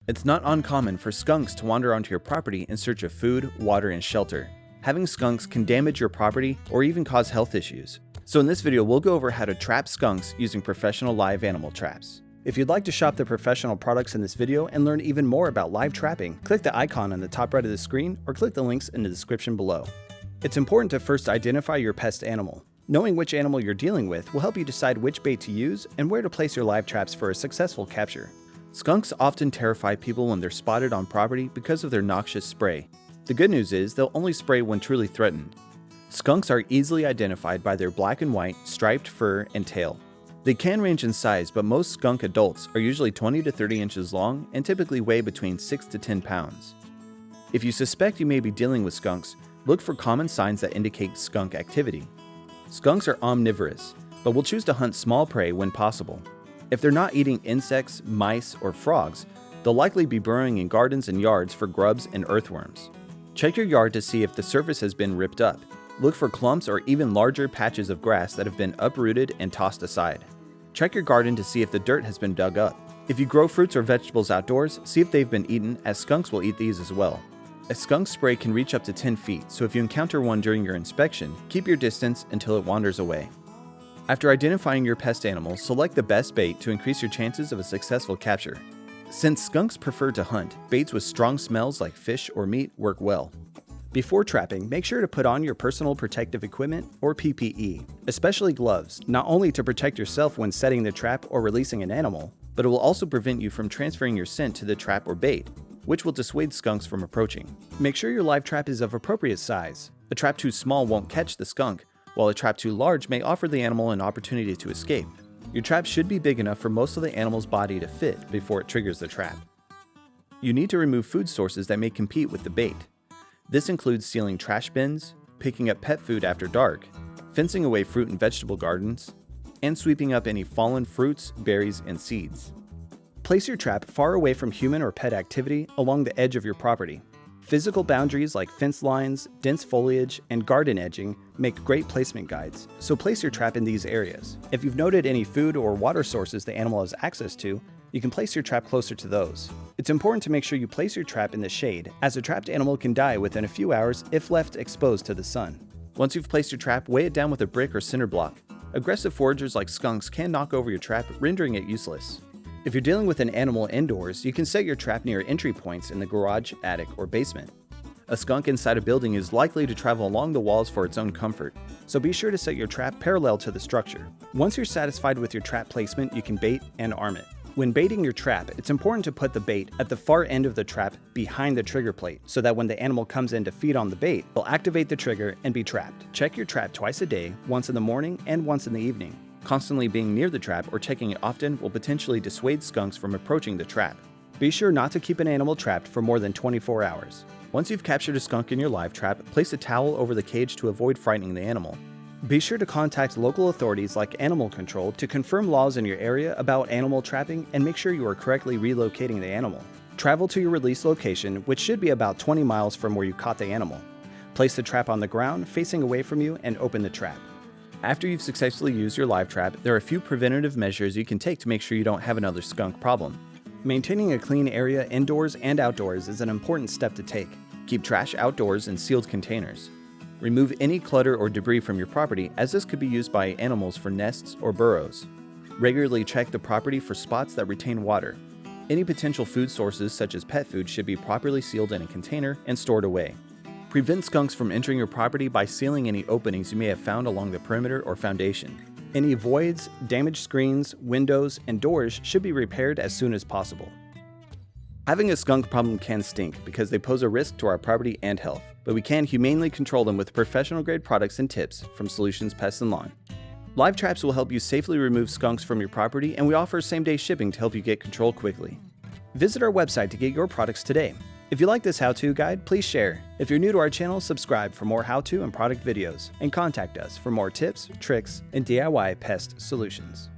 It's not uncommon for skunks to wander onto your property in search of food, water, and shelter. Having skunks can damage your property or even cause health issues. So in this video, we'll go over how to trap skunks using professional live animal traps. If you'd like to shop the professional products in this video and learn even more about live trapping, click the icon on the top right of the screen or click the links in the description below. It's important to first identify your pest animal. Knowing which animal you're dealing with will help you decide which bait to use and where to place your live traps for a successful capture. Skunks often terrify people when they're spotted on property because of their noxious spray. The good news is they'll only spray when truly threatened. Skunks are easily identified by their black and white, striped fur and tail. They can range in size, but most skunk adults are usually 20 to 30 inches long and typically weigh between 6 to 10 pounds. If you suspect you may be dealing with skunks, look for common signs that indicate skunk activity. Skunks are omnivorous, but will choose to hunt small prey when possible. If they're not eating insects, mice, or frogs, they'll likely be burrowing in gardens and yards for grubs and earthworms. Check your yard to see if the surface has been ripped up. Look for clumps or even larger patches of grass that have been uprooted and tossed aside. Check your garden to see if the dirt has been dug up. If you grow fruits or vegetables outdoors, see if they've been eaten, as skunks will eat these as well. A skunk spray can reach up to 10 feet, so if you encounter one during your inspection, keep your distance until it wanders away. After identifying your pest animal, select the best bait to increase your chances of a successful capture. Since skunks prefer to hunt, baits with strong smells like fish or meat work well. Before trapping, make sure to put on your personal protective equipment, or PPE, especially gloves, not only to protect yourself when setting the trap or releasing an animal, but it will also prevent you from transferring your scent to the trap or bait, which will dissuade skunks from approaching. Make sure your live trap is of appropriate size. A trap too small won't catch the skunk, while a trap too large may offer the animal an opportunity to escape. Your trap should be big enough for most of the animal's body to fit before it triggers the trap. You need to remove food sources that may compete with the bait. This includes sealing trash bins, picking up pet food after dark, fencing away fruit and vegetable gardens, and sweeping up any fallen fruits, berries, and seeds. Place your trap far away from human or pet activity along the edge of your property. Physical boundaries like fence lines, dense foliage, and garden edging make great placement guides, so place your trap in these areas. If you've noted any food or water sources the animal has access to, you can place your trap closer to those. It's important to make sure you place your trap in the shade, as a trapped animal can die within a few hours if left exposed to the sun. Once you've placed your trap, weigh it down with a brick or cinder block. Aggressive foragers like skunks can knock over your trap, rendering it useless. If you're dealing with an animal indoors, you can set your trap near entry points in the garage, attic, or basement. A skunk inside a building is likely to travel along the walls for its own comfort, so be sure to set your trap parallel to the structure. Once you're satisfied with your trap placement, you can bait and arm it. When baiting your trap, it's important to put the bait at the far end of the trap behind the trigger plate, so that when the animal comes in to feed on the bait, it'll activate the trigger and be trapped. Check your trap twice a day, once in the morning and once in the evening. Constantly being near the trap or checking it often will potentially dissuade skunks from approaching the trap. Be sure not to keep an animal trapped for more than 24 hours. Once you've captured a skunk in your live trap, place a towel over the cage to avoid frightening the animal. Be sure to contact local authorities like animal control to confirm laws in your area about animal trapping and make sure you are correctly relocating the animal. Travel to your release location, which should be about 20 miles from where you caught the animal. Place the trap on the ground, facing away from you, and open the trap. After you've successfully used your live trap, there are a few preventative measures you can take to make sure you don't have another skunk problem. Maintaining a clean area indoors and outdoors is an important step to take. Keep trash outdoors in sealed containers. Remove any clutter or debris from your property, as this could be used by animals for nests or burrows. Regularly check the property for spots that retain water. Any potential food sources, such as pet food, should be properly sealed in a container and stored away. Prevent skunks from entering your property by sealing any openings you may have found along the perimeter or foundation. Any voids, damaged screens, windows, and doors should be repaired as soon as possible. Having a skunk problem can stink because they pose a risk to our property and health, but we can humanely control them with professional-grade products and tips from Solutions Pest and Lawn. Live traps will help you safely remove skunks from your property, and we offer same-day shipping to help you get control quickly. Visit our website to get your products today. If you like this how-to guide, please share. If you're new to our channel, subscribe for more how-to and product videos, and contact us for more tips, tricks, and DIY pest solutions.